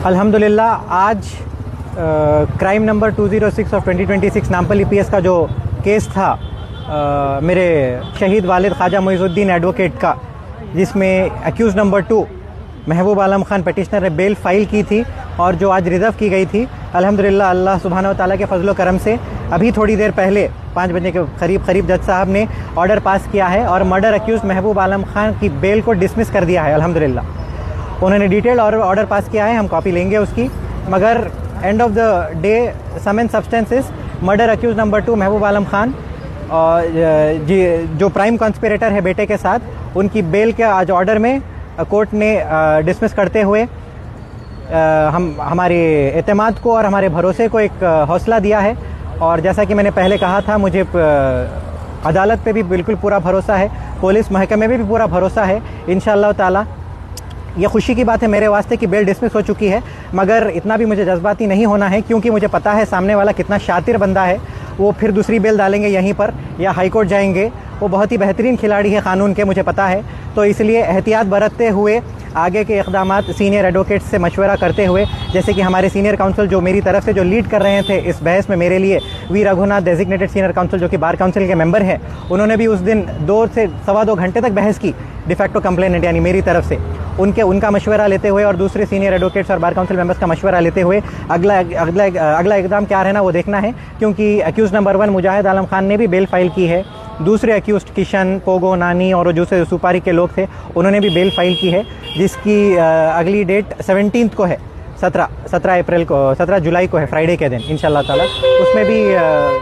अल्हम्दुलिल्लाह आज crime number 206 of 2026 Nampally PS का जो केस था मेरे शहीद वालिद ख्वाजा मुइज़ुद्दीन एडवोकेट का, जिसमें एक्यूज़ नंबर 2 महबूब आलम खान पटिशनर ने बेल फ़ाइल की थी और जो आज रिज़र्व की गई थी, अल्हम्दुलिल्लाह अल्लाह सुब्हानहू व तआला के फजलो करम से अभी थोड़ी देर पहले 5 बजे के करीब जज साहब ने ऑर्डर पास किया है और मर्डर एक्यूज़ महबूब आलम खान की बेल को डिसमिस कर दिया है। अल्हम्दुलिल्लाह उन्होंने डिटेल और ऑर्डर पास किया है, हम कॉपी लेंगे उसकी। मगर end of the day sum and substances murder accused number 2 Mehboob आलम खान और जो प्राइम कॉन्स्पिरेटर है बेटे के साथ, उनकी बेल के आज ऑर्डर में कोर्ट ने डिसमिस करते हुए हमारे एतमाद को और हमारे भरोसे को एक हौसला दिया है। और जैसा कि मैंने पहले कहा था, मुझे अदालत पे भी बिल्कुल पूरा भरोसा है, पुलिस महकमे में भी पूरा भरोसा है। इंशाअल्लाह ताला ये खुशी की बात है मेरे वास्ते कि बेल डिसमिस हो चुकी है, मगर इतना भी मुझे जज्बाती नहीं होना है, क्योंकि मुझे पता है सामने वाला कितना शातिर बंदा है। वो फिर दूसरी बेल डालेंगे यहीं पर या हाई कोर्ट जाएंगे। वो बहुत ही बेहतरीन खिलाड़ी है कानून के, मुझे पता है। तो इसलिए एहतियात बरतते हुए आगे के इक़दामात सीनियर एडवोकेट से मशवरा करते हुए, जैसे कि हमारे सीनियर काउंसिल जो मेरी तरफ से जो लीड कर रहे थे इस बहस में मेरे लिए, V Raghunath designated senior counsel जो कि बार काउंसिल के मेंबर हैं, उन्होंने भी उस दिन 2 से सवा 2 घंटे तक बहस की डिफेक्टो कंप्लेनेंट यानी मेरी तरफ से। उनका मशवरा लेते हुए और दूसरे सीनियर एडवोकेट्स और बार काउंसिल मेंबर्स का मशवरा लेते हुए अगला इकदाम क्या रहना वो देखना है, क्योंकि एक्यूज़ नंबर 1 मुजाहिद आलम खान ने भी बेल फाइल की है। दूसरे एक्यूज़ किशन, पोगो, नानी और जो से सुपारी के लोग थे, उन्होंने भी बेल फाइल की है, जिसकी अगली डेट 17 को है, 17 जुलाई को है, फ्राइडे के दिन इंशाअल्लाह ताला। उसमें भी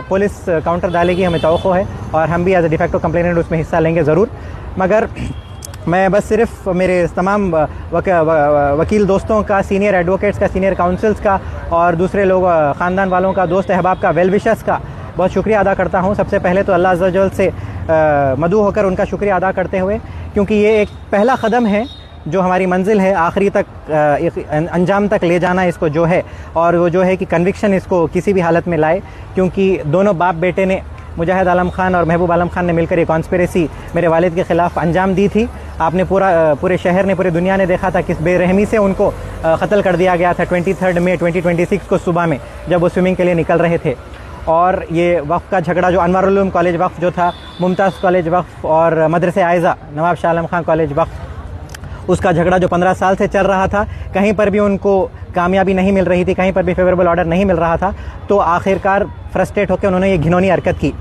पुलिस काउंटर डालेगी, हमें तवक्को है, और हम भी एज ए डिफेक्टो कंप्लेनेंट उसमें हिस्सा लेंगे ज़रूर। मगर मैं बस सिर्फ मेरे तमाम वकील दोस्तों का, सीनियर एडवोकेट्स का, सीनियर काउंसिल्स का और दूसरे लोग ख़ानदान वालों का, दोस्त अहबाब का, वेल विशर्स का बहुत शुक्रिया अदा करता हूँ। सबसे पहले तो अल्लाह अज़्ज़ व जल से मदऊ होकर उनका शुक्रिया अदा करते हुए, क्योंकि ये एक पहला कदम है जो हमारी मंजिल है आखिरी तक, अंजाम तक ले जाना इसको जो है, और वो जो है कि कन्विक्शन इसको किसी भी हालत में लाए। क्योंकि दोनों बाप बेटे ने, मुजाहिद आलम खान और महबूब आलम खान ने मिलकर ये कॉन्स्पिरेसी मेरे वालिद के ख़िलाफ़ अंजाम दी थी। आपने पूरे शहर ने, पूरी दुनिया ने देखा था किस बेरहमी से उनको कत्ल कर दिया गया था 23 मई 2026 को सुबह में, जब वो स्विमिंग के लिए निकल रहे थे। और ये वक्फ का झगड़ा जो अनवारुल उलूम कॉलेज वक्फ जो था, मुमताज़ कॉलेज वक्फ और मदरसे आयज़ा नवाब शाह आलम खान कॉलेज वक्फ, उसका झगड़ा जो 15 साल से चल रहा था, कहीं पर भी उनको कामयाबी नहीं मिल रही थी, कहीं पर भी फेवरेबल ऑर्डर नहीं मिल रहा था। तो आखिरकार फ्रस्ट्रेट होकर उन्होंने ये घिनौनी हरकत की।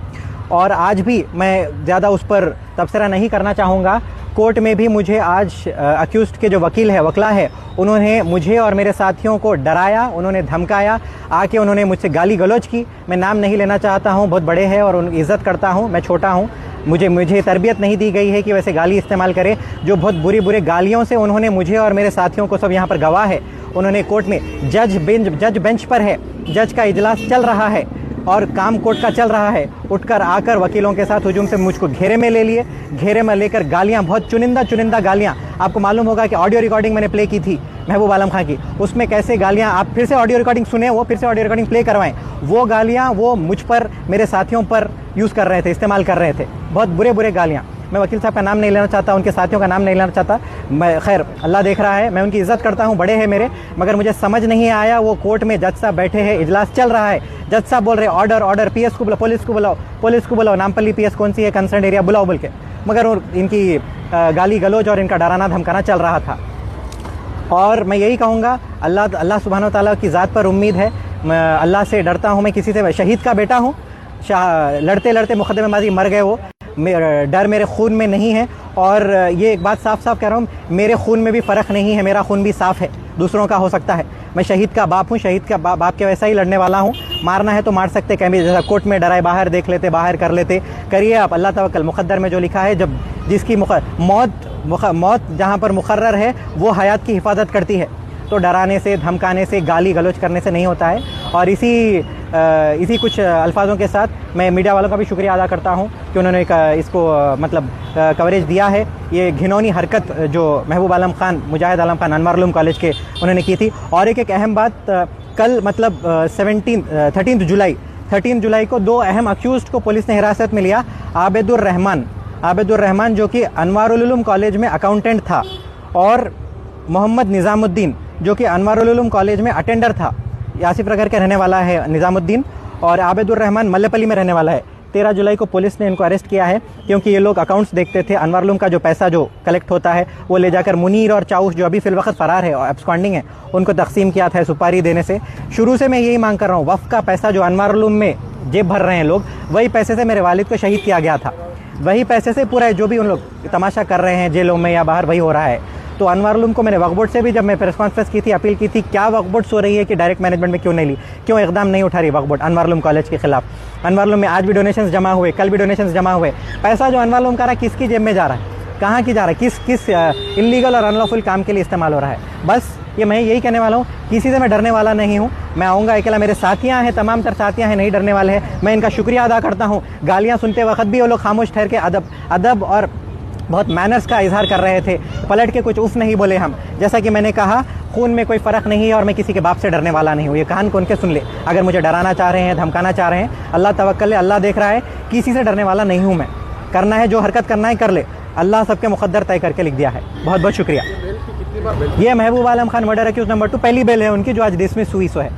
और आज भी मैं ज़्यादा उस पर तबसरा नहीं करना चाहूँगा। कोर्ट में भी मुझे आज अक्यूज़्ड के जो वकला है, उन्होंने मुझे और मेरे साथियों को डराया, उन्होंने धमकाया, आके उन्होंने मुझसे गाली गलौज की। मैं नाम नहीं लेना चाहता हूँ, बहुत बड़े हैं और उनकी इज़्ज़त करता हूँ, मैं छोटा हूँ। मुझे तरबियत नहीं दी गई है कि वैसे गाली इस्तेमाल करें। जो बहुत बुरी गालियों से उन्होंने मुझे और मेरे साथियों को, सब यहाँ पर गवाह है, उन्होंने कोर्ट में जज बेंच पर है, जज का इजलास चल रहा है और काम कोर्ट का चल रहा है, उठकर आकर वकीलों के साथ हुजूम से मुझको घेरे में ले लिए। घेरे में लेकर गालियां, बहुत चुनिंदा गालियां, आपको मालूम होगा कि ऑडियो रिकॉर्डिंग मैंने प्ले की थी महबूब आलम खान की, उसमें कैसे गालियां, आप फिर से ऑडियो रिकॉर्डिंग सुने, वो फिर से ऑडियो रिकॉर्डिंग प्ले करवाएं। वो गालियां वो मुझ पर, मेरे साथियों पर यूज़ कर रहे थे, इस्तेमाल कर रहे थे, बहुत बुरे गालियाँ। मैं वकील साहब का नाम नहीं लेना चाहता, उनके साथियों का नाम नहीं लेना चाहता। मैं खैर अल्लाह देख रहा है, मैं उनकी इज़्ज़त करता हूँ, बड़े हैं मेरे, मगर मुझे समझ नहीं आया। वो कोर्ट में जज साहब बैठे हैं, इजलास चल रहा है, जज साहब बोल रहे ऑर्डर पीएस को बुलाओ, पुलिस को बुलाओ, नामपल्ली पीएस कौन सी है, कंसर्न एरिया बुलाओ बोल के। मगर इनकी गाली गलौज और इनका डराना धमकाना चल रहा था। और मैं यही कहूँगा, अल्लाह सुब्हानहू व तआला की ज़ात पर उम्मीद है, मैं अल्लाह से डरता हूँ। मैं किसी से, शहीद का बेटा हूँ, लड़ते मुकदमेबाजी मर गए वो, डर मेरे खून में नहीं है। और ये एक बात साफ कह रहा हूँ, मेरे खून में भी फ़र्क नहीं है, मेरा खून भी साफ़ है, दूसरों का हो सकता है। मैं शहीद का बाप हूँ, शहीद का बाप के वैसा ही लड़ने वाला हूँ। मारना है तो मार सकते, कहीं जैसा कोर्ट में डराए बाहर देख लेते, बाहर कर लेते, करिए आप। अल्लाह तवक्कल, मुक़द्दर में जो लिखा है, जब जिसकी मौत जहाँ पर मुकर्रर है, वो हयात की हिफाजत करती है। तो डराने से, धमकाने से, गाली गलौज करने से नहीं होता है। और इसी कुछ अल्फाजों के साथ मैं मीडिया वालों का भी शुक्रिया अदा करता हूँ कि उन्होंने इसको कवरेज दिया है। ये घिनौनी हरकत जो महबूब आलम खान, मुजाहिद आलम खान अनवारुल उलूम कॉलेज के उन्होंने की थी। और एक अहम बात, कल 13 जुलाई को 2 अहम अक्यूज़्ड को पुलिस ने हिरासत में लिया। आबिदुर रहमान जो कि अनवारुल उलूम कॉलेज में अकाउंटेंट था, और मोहम्मद निज़ामुद्दीन, जो कि अनवारुल उलूम कॉलेज में अटेंडर था। यासिफ नगर का रहने वाला है निज़ामुद्दीन, और आबिदुर रहमान मल्लेपल्ली में रहने वाला है। 13 जुलाई को पुलिस ने इनको अरेस्ट किया है क्योंकि ये लोग अकाउंट्स देखते थे। अनवारुल उलूम का जो पैसा जो कलेक्ट होता है वो ले जाकर मुनीर और चाउस, जो अभी फिल वक्त फ़रार है और एब्सकॉन्डिंग है, उनको तकसीम किया था सुपारी देने से। शुरू से मैं यही मांग कर रहा हूँ, वफ़ का पैसा जो अनवारुल उलूम में जेब भर रहे हैं लोग, वही पैसे से मेरे वालिद को शहीद किया गया था। वही पैसे से पूरा जो भी उन लोग तमाशा कर रहे हैं जेलों में या बाहर, वही हो रहा है। तो अनवारुल उलूम को मैंने वक्फ बोर्ड से भी जब मैं प्रेस कॉन्फ्रेंस की थी अपील की थी, क्या वक्फ बोर्ड सो रही है कि डायरेक्ट मैनेजमेंट में क्यों नहीं ली, क्यों इकदाम नहीं उठा रही वक्फ बोर्ड अनवारुल उलूम कॉलेज के खिलाफ। अनवारुल उलूम में आज भी डोनेशंस जमा हुए, कल भी डोनेशंस जमा हुए। पैसा जो अनवारुल उलूम का रहा है किसकी जेब में जा रहा है, कहाँ की जा रहा है, किस इलीगल और अनलॉफुल काम के लिए इस्तेमाल हो रहा है। बस ये मैं यही कहने वाला हूँ, किसी से मैं डरने वाला नहीं हूँ। मैं आऊँगा अकेला, मेरे साथियाँ हैं, तमाम तर साथियाँ हैं, नहीं डरने वाले हैं। मैं इनका शुक्रिया अदा करता हूँ। गालियाँ सुनते वक्त भी वो लोग खामोश ठहर के अदब और बहुत मैनर्स का इजहार कर रहे थे। पलट के कुछ उफ नहीं बोले हम। जैसा कि मैंने कहा, खून में कोई फ़र्क नहीं है और मैं किसी के बाप से डरने वाला नहीं हूँ। ये कान खोल के सुन ले, अगर मुझे डराना चाह रहे हैं, धमकाना चाह रहे हैं, अल्लाह तवक्कल है, अल्लाह देख रहा है। किसी से डरने वाला नहीं हूँ मैं। करना है जो हरकत करना है कर ले, अल्लाह सबके मुक़द्दर तय करके लिख दिया है। बहुत बहुत शुक्रिया। ये महबूब आलम खान मर्डर एक्यूज़ नंबर 2 पहली बेल है उनकी, जो आज डिसमिस हुई सो है।